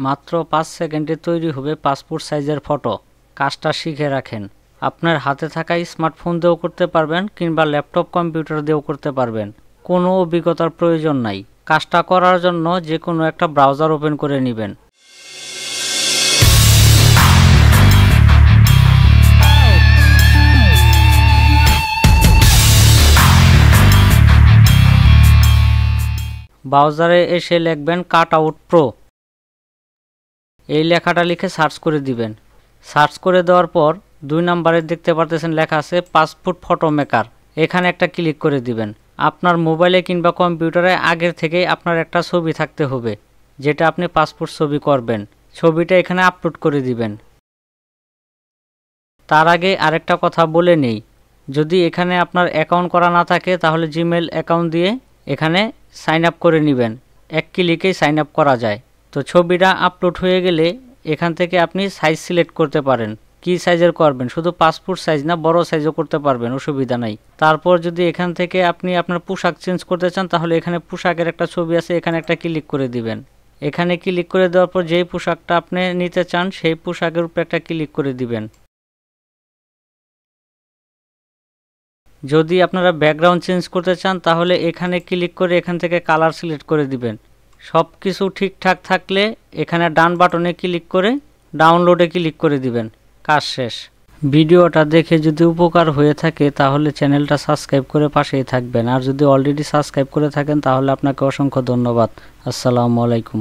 মাত্র 5 সেকেন্ডে তৈরি হবে পাসপোর্ট সাইজের ফটো। কাজটা শিখে রাখেন। আপনার হাতে থাকা স্মার্টফোন দিয়েও করতে পারবেন কিংবা ল্যাপটপ কম্পিউটার দিয়েও করতে পারবেন। কোনো অভিজ্ঞতার প্রয়োজন নাই। কাজটা করার জন্য যে কোনো একটা ব্রাউজার ওপেন করে নেবেন। ব্রাউজারে এসে লিখবেন কাটআউট প্রো। এই লেখাটা লিখে সার্চ করে দিবেন। সার্চ করে দেওয়ার পর 2 নম্বরে দেখতে পারতেছেন লেখা আছে পাসপোর্ট ফটো মেকার। এখানে একটা ক্লিক করে দিবেন। আপনার মোবাইলে কিংবা কম্পিউটারে আগের থেকেই আপনার একটা ছবি থাকতে হবে, যেটা আপনি পাসপোর্ট ছবি করবেন। ছবিটা এখানে আপলোড করে দিবেন। তার আগে আরেকটা কথা বলে নেই, যদি এখানে আপনার অ্যাকাউন্ট করা না থাকে তাহলে জিমেল অ্যাকাউন্ট দিয়ে এখানে সাইন আপ করে নেবেন। এক ক্লিকেই সাইন আপ করা যায়। তো ছবিটা আপলোড হয়ে গেলে এখান থেকে আপনি সাইজ সিলেক্ট করতে পারেন, কি সাইজের করবেন। শুধু পাসপোর্ট সাইজ না, বড় সাইজও করতে পারবেন, অসুবিধা নাই। তারপর যদি এখান থেকে আপনি আপনার পোশাক চেঞ্জ করতে চান তাহলে এখানে পোশাকের একটা ছবি আছে, এখানে একটা ক্লিক করে দিবেন। এখানে ক্লিক করে দেওয়ার পর যেই পোশাকটা আপনি নিতে চান সেই পোশাকের উপরে একটা ক্লিক করে দিবেন। যদি আপনারা ব্যাকগ্রাউন্ড চেঞ্জ করতে চান তাহলে এখানে ক্লিক করে এখান থেকে কালার সিলেক্ট করে দিবেন। সব কিছু ঠিকঠাক থাকলে এখানে ডান বাটনে ক্লিক করে ডাউনলোডে ক্লিক করে দিবেন। কাজ শেষ। ভিডিওটা দেখে যদি উপকার হয়ে থাকে তাহলে চ্যানেলটা সাবস্ক্রাইব করে পাশেই থাকবেন। আর যদি অলরেডি সাবস্ক্রাইব করে থাকেন তাহলে আপনাকে অসংখ্য ধন্যবাদ। আসসালামু আলাইকুম।